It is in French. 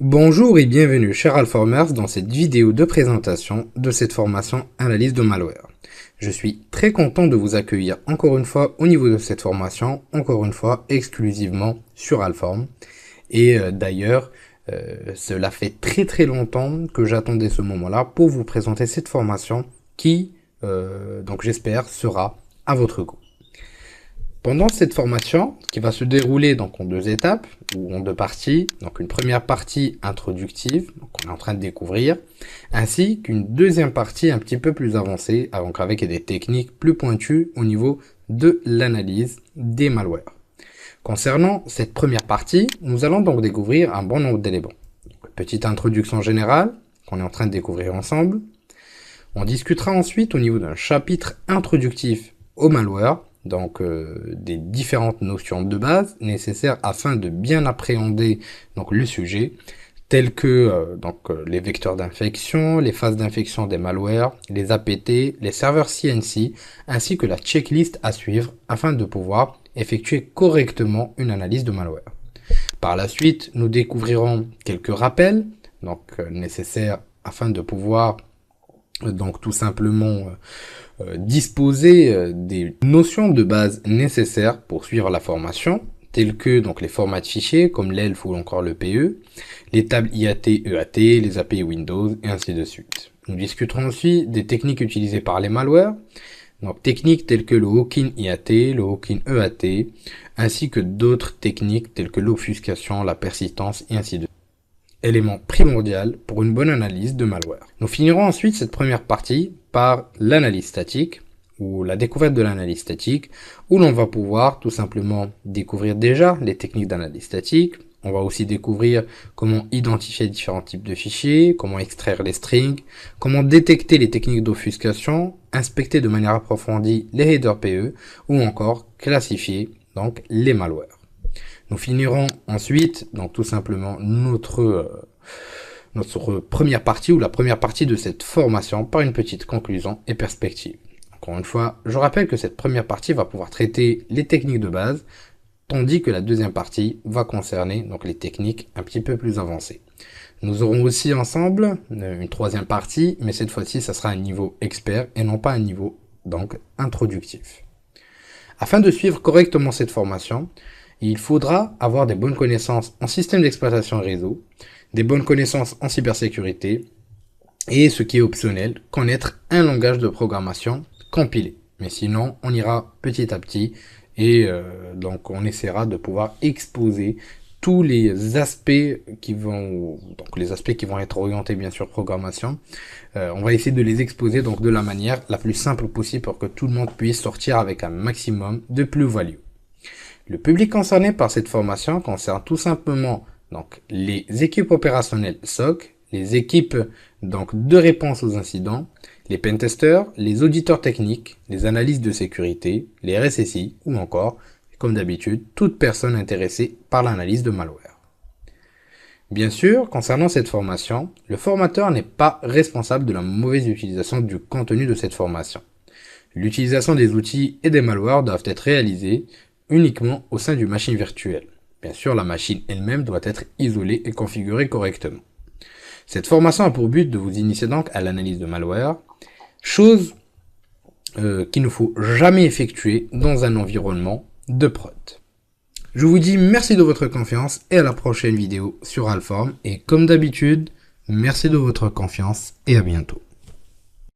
Bonjour et bienvenue chers Alformers dans cette vidéo de présentation de cette formation analyse de malware. Je suis très content de vous accueillir encore une fois au niveau de cette formation, encore une fois exclusivement sur Alform. Et d'ailleurs, cela fait très longtemps que j'attendais ce moment-là pour vous présenter cette formation qui, donc j'espère, sera à votre goût. Pendant cette formation, qui va se dérouler donc en deux étapes, ou en deux parties, donc une première partie introductive, donc on est en train de découvrir, ainsi qu'une deuxième partie un petit peu plus avancée, donc avec des techniques plus pointues au niveau de l'analyse des malwares. Concernant cette première partie, nous allons donc découvrir un bon nombre d'éléments. Petite introduction générale, qu'on est en train de découvrir ensemble. On discutera ensuite au niveau d'un chapitre introductif au malware, donc des différentes notions de base nécessaires afin de bien appréhender donc le sujet, tels que les vecteurs d'infection, les phases d'infection des malwares, les APT, les serveurs CNC, ainsi que la checklist à suivre afin de pouvoir effectuer correctement une analyse de malware. Par la suite, nous découvrirons quelques rappels nécessaires afin de pouvoir tout simplement disposer des notions de base nécessaires pour suivre la formation, telles que les formats de fichiers comme l'ELF ou encore le PE, les tables IAT, EAT, les API Windows et ainsi de suite. Nous discuterons aussi des techniques utilisées par les malwares, donc techniques telles que le hawking IAT, le hawking EAT, ainsi que d'autres techniques telles que l'obfuscation, la persistance et ainsi de suite. Élément primordial pour une bonne analyse de malware. Nous finirons ensuite cette première partie par l'analyse statique, ou la découverte de l'analyse statique, où l'on va pouvoir tout simplement découvrir déjà les techniques d'analyse statique. On va aussi découvrir comment identifier différents types de fichiers, comment extraire les strings, comment détecter les techniques d'obfuscation, inspecter de manière approfondie les headers PE, ou encore classifier les malwares. Nous finirons ensuite, tout simplement, notre première partie ou la première partie de cette formation par une petite conclusion et perspective. Encore une fois, je rappelle que cette première partie va pouvoir traiter les techniques de base, tandis que la deuxième partie va concerner les techniques un petit peu plus avancées. Nous aurons aussi ensemble une troisième partie, mais cette fois-ci, ça sera un niveau expert et non pas un niveau introductif. Afin de suivre correctement cette formation, il faudra avoir des bonnes connaissances en système d'exploitation réseau, des bonnes connaissances en cybersécurité et, ce qui est optionnel, connaître un langage de programmation compilé. Mais sinon, on ira petit à petit et on essaiera de pouvoir exposer tous les aspects qui vont être orientés bien sûr programmation. On va essayer de les exposer de la manière la plus simple possible pour que tout le monde puisse sortir avec un maximum de plus-value. Le public concerné par cette formation concerne tout simplement les équipes opérationnelles SOC, les équipes de réponse aux incidents, les pentesters, les auditeurs techniques, les analystes de sécurité, les RSSI ou encore, comme d'habitude, toute personne intéressée par l'analyse de malware. Bien sûr, concernant cette formation, le formateur n'est pas responsable de la mauvaise utilisation du contenu de cette formation. L'utilisation des outils et des malwares doivent être réalisées uniquement au sein d'une machine virtuelle. Bien sûr, la machine elle-même doit être isolée et configurée correctement. Cette formation a pour but de vous initier à l'analyse de malware, chose qu'il ne faut jamais effectuer dans un environnement de prod. Je vous dis merci de votre confiance et à la prochaine vidéo sur Alform. Et comme d'habitude, merci de votre confiance et à bientôt.